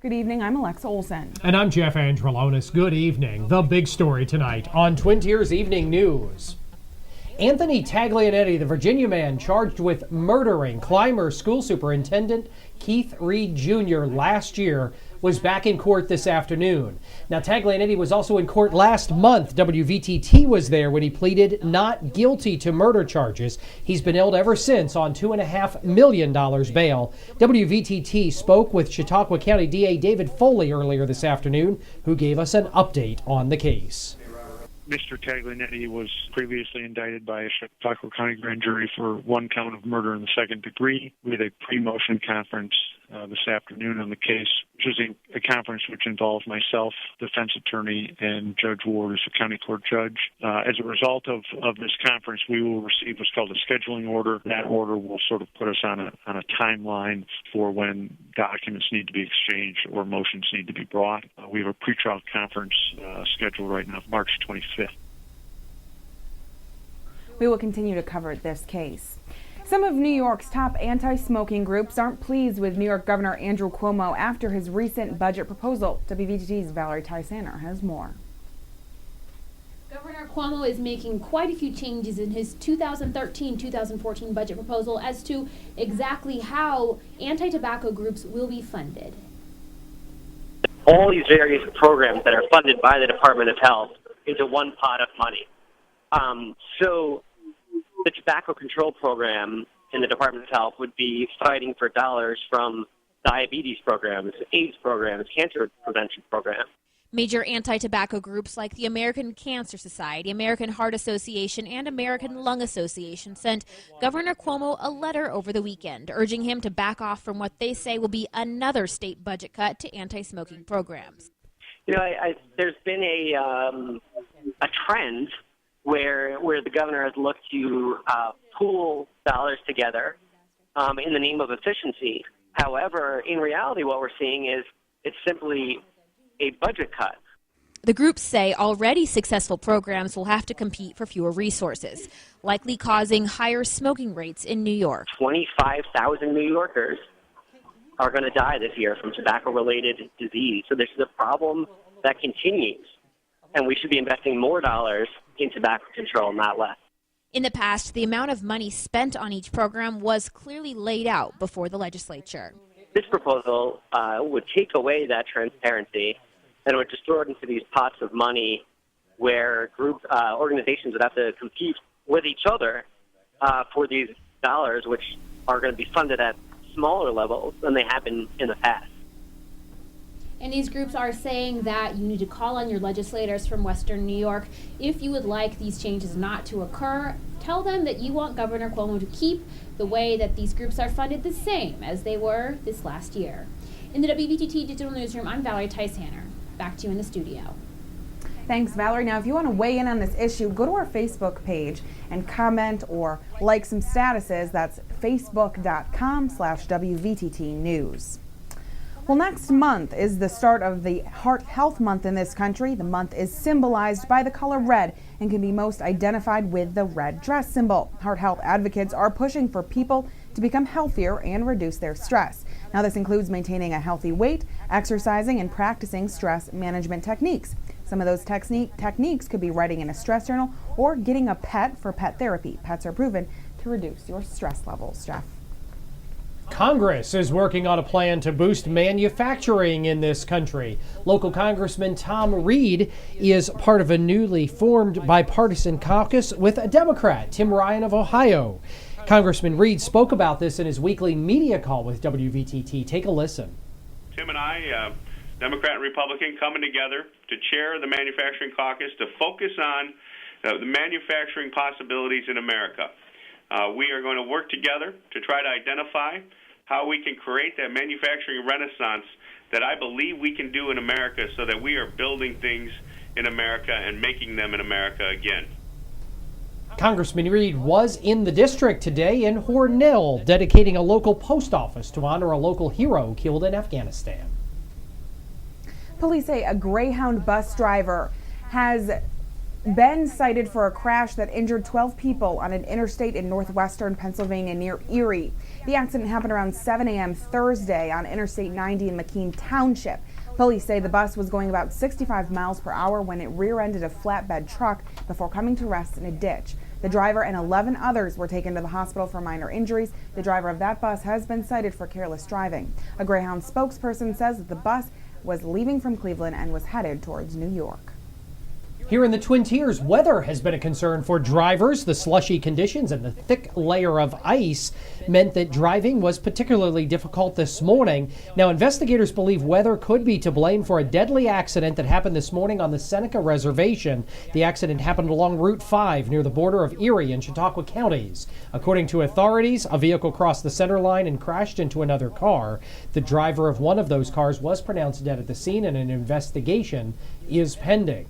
Good evening, I'm Alexa Olson. And I'm Jeff Angelonis. Good evening. The big story tonight on Twin Tiers Evening News. Anthony Taglianetti, the Virginia man charged with murdering Clymer School Superintendent Keith Reed Jr. last year, was back in court this afternoon. Now, Taglianetti was also in court last month. WVTT was there when he pleaded not guilty to murder charges. He's been held ever since on $2.5 million bail. WVTT spoke with Chautauqua County DA David Foley earlier this afternoon, who gave us an update on the case. Mr. Taglianetti was previously indicted by a Chautauqua County grand jury for one count of murder in the second degree. We had a pre-motion conference this afternoon on the case, which is a conference which involves myself, defense attorney, and Judge Ward as a county court judge. As a result of this conference, we will receive what's called a scheduling order. That order will sort of put us on a timeline for when documents need to be exchanged or motions need to be brought. We have a pretrial conference scheduled right now, March 25th. We will continue to cover this case. Some of New York's top anti-smoking groups aren't pleased with New York Governor Andrew Cuomo after his recent budget proposal. WVTT's Valerie Tysaner has more. Governor Cuomo is making quite a few changes in his 2013-2014 budget proposal as to exactly how anti-tobacco groups will be funded. All these various programs that are funded by the Department of Health into one pot of money. So the tobacco control program in the Department of Health would be fighting for dollars from diabetes programs, AIDS programs, cancer prevention programs. Major anti-tobacco groups like the American Cancer Society, American Heart Association, and American Lung Association sent Governor Cuomo a letter over the weekend urging him to back off from what they say will be another state budget cut to anti-smoking programs. You know, there's been a trend where the governor has looked to pool dollars together in the name of efficiency. However, in reality, what we're seeing is it's simply a budget cut. The groups say already successful programs will have to compete for fewer resources, likely causing higher smoking rates in New York. 25,000 New Yorkers are going to die this year from tobacco-related disease. So this is a problem that continues, and we should be investing more dollars in tobacco control, not less. In the past, the amount of money spent on each program was clearly laid out before the legislature. This proposal would take away that transparency and would just throw it into these pots of money where organizations would have to compete with each other for these dollars, which are going to be funded at smaller levels than they have been in the past. And these groups are saying that you need to call on your legislators from Western New York if you would like these changes not to occur. Tell them that you want Governor Cuomo to keep the way that these groups are funded the same as they were this last year. In the WVTT Digital Newsroom, I'm Valerie Tysaner. Back to you in the studio. Thanks, Valerie. Now, if you want to weigh in on this issue, go to our Facebook page and comment or like some statuses. That's facebook.com/WVTT News. Well, next month is the start of the Heart Health Month in this country. The month is symbolized by the color red and can be most identified with the red dress symbol. Heart health advocates are pushing for people to become healthier and reduce their stress. Now, this includes maintaining a healthy weight, exercising, and practicing stress management techniques. Some of those techniques could be writing in a stress journal or getting a pet for pet therapy. Pets are proven to reduce your stress levels. Jeff. Congress is working on a plan to boost manufacturing in this country. Local Congressman Tom Reed is part of a newly formed bipartisan caucus with a Democrat, Tim Ryan of Ohio. Congressman Reed spoke about this in his weekly media call with WVTT. Take a listen. Tim and I, Democrat and Republican, coming together to chair the manufacturing caucus to focus on the manufacturing possibilities in America. We are going to work together to try to identify how we can create that manufacturing renaissance that I believe we can do in America so that we are building things in America and making them in America again. Congressman Reed was in the district today in Hornell, dedicating a local post office to honor a local hero killed in Afghanistan. Police say a Greyhound bus driver has been cited for a crash that injured 12 people on an interstate in northwestern Pennsylvania near Erie. The accident happened around 7 a.m. Thursday on Interstate 90 in McKean Township. Police say the bus was going about 65 miles per hour when it rear-ended a flatbed truck before coming to rest in a ditch. The driver and 11 others were taken to the hospital for minor injuries. The driver of that bus has been cited for careless driving. A Greyhound spokesperson says that the bus was leaving from Cleveland and was headed towards New York. Here in the Twin Tiers, weather has been a concern for drivers. The slushy conditions and the thick layer of ice meant that driving was particularly difficult this morning. Now, investigators believe weather could be to blame for a deadly accident that happened this morning on the Seneca Reservation. The accident happened along Route 5 near the border of Erie and Chautauqua counties. According to authorities, a vehicle crossed the center line and crashed into another car. The driver of one of those cars was pronounced dead at the scene, and an investigation is pending.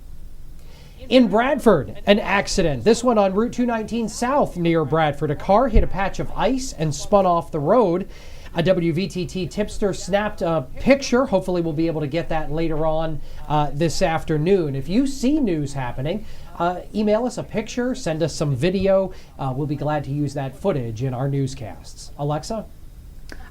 In Bradford, an accident. This one on Route 219 south near Bradford. A car hit a patch of ice and spun off the road. A WVTT tipster snapped a picture. Hopefully we'll be able to get that later on this afternoon. If you see news happening, email us a picture, send us some video. We'll be glad to use that footage in our newscasts. Alexa?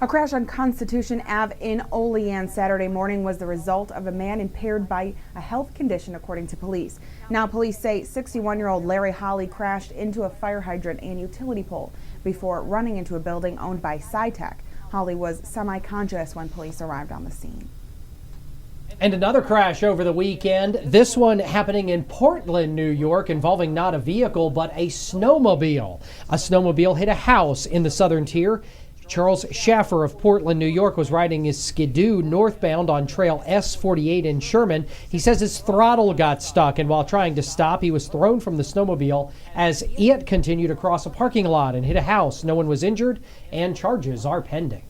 A crash on Constitution Ave in Olean Saturday morning was the result of a man impaired by a health condition, according to police. Now, police say 61-year-old Larry Holly crashed into a fire hydrant and utility pole before running into a building owned by SciTech. Holly was semi-conscious when police arrived on the scene. And another crash over the weekend, this one happening in Portland, New York, involving not a vehicle but a snowmobile. A snowmobile hit a house in the southern tier. Charles Schaffer of Portland, New York, was riding his Skidoo northbound on Trail S48 in Sherman. He says his throttle got stuck, and while trying to stop, he was thrown from the snowmobile as it continued across a parking lot and hit a house. No one was injured, and charges are pending.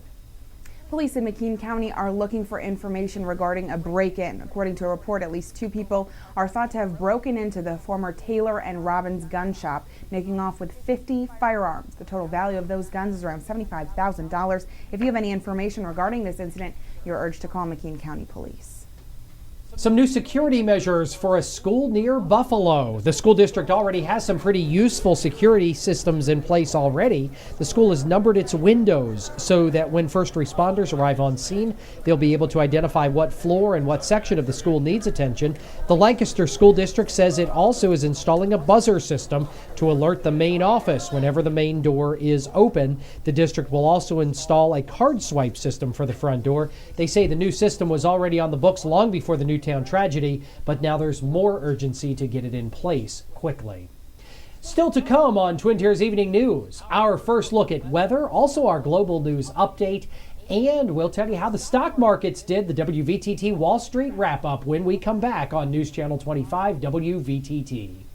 Police in McKean County are looking for information regarding a break-in. According to a report, at least 2 people are thought to have broken into the former Taylor and Robbins gun shop, making off with 50 firearms. The total value of those guns is around $75,000. If you have any information regarding this incident, you're urged to call McKean County Police. Some new security measures for a school near Buffalo. The school district already has some pretty useful security systems in place already. The school has numbered its windows so that when first responders arrive on scene, they'll be able to identify what floor and what section of the school needs attention. The Lancaster School District says it also is installing a buzzer system to alert the main office whenever the main door is open. The district will also install a card swipe system for the front door. They say the new system was already on the books long before the Newtown tragedy, but now there's more urgency to get it in place quickly. Still to come on Twin Tiers Evening News, our first look at weather, also our global news update, and we'll tell you how the stock markets did, the WVTT Wall Street wrap-up when we come back on News Channel 25 WVTT.